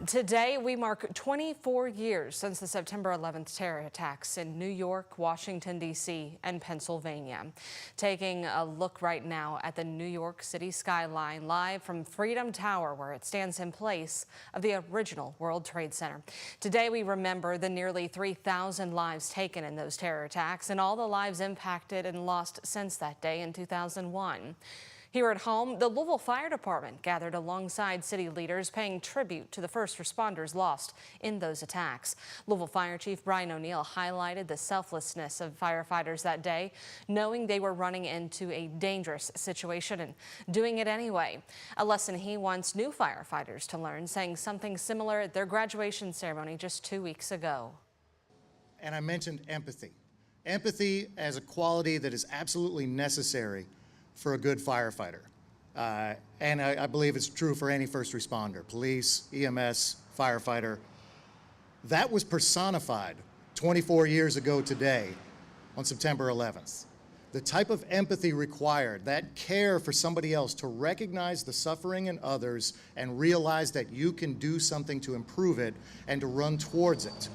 Today, we mark 24 years since the September 11th terror attacks in New York, Washington, D.C., and Pennsylvania. Taking a look right now at the New York City skyline, live from Freedom Tower, where it stands in place of the original World Trade Center. Today, we remember the nearly 3,000 lives taken in those terror attacks and all the lives impacted and lost since that day in 2001. Here at home, the Louisville Fire Department gathered alongside city leaders paying tribute to the first responders lost in those attacks. Louisville Fire Chief Brian O'Neill highlighted the selflessness of firefighters that day, knowing they were running into a dangerous situation and doing it anyway. A lesson he wants new firefighters to learn, saying something similar at their graduation ceremony just 2 weeks ago. And I mentioned empathy. Empathy as a quality that is absolutely necessary for a good firefighter. And I believe it's true for any first responder, police, EMS, firefighter. That was personified 24 years ago today on September 11th. The type of empathy required, that care for somebody else, to recognize the suffering in others and realize that you can do something to improve it and to run towards it.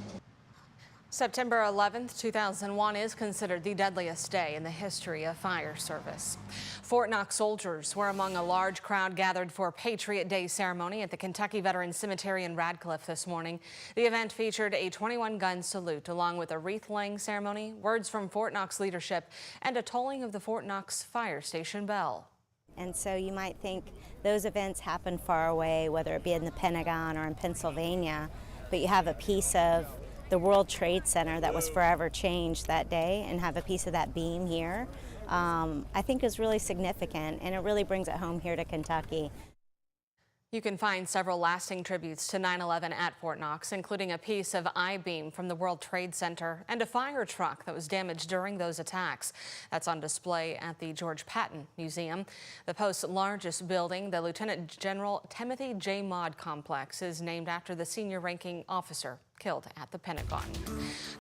September 11th, 2001 is considered the deadliest day in the history of fire service. Fort Knox soldiers were among a large crowd gathered for Patriot Day ceremony at the Kentucky Veterans Cemetery in Radcliffe this morning. The event featured a 21-gun salute along with a wreath-laying ceremony, words from Fort Knox leadership, and a tolling of the Fort Knox fire station bell. And so you might think those events happen far away, whether it be in the Pentagon or in Pennsylvania, but you have a piece of the World Trade Center that was forever changed that day and have a piece of that beam here, I think is really significant, and it really brings it home here to Kentucky. You can find several lasting tributes to 9/11 at Fort Knox, including a piece of I-beam from the World Trade Center and a fire truck that was damaged during those attacks. That's on display at the George Patton Museum. The post's largest building, the Lieutenant General Timothy J. Maude Complex, is named after the senior ranking officer killed at the Pentagon.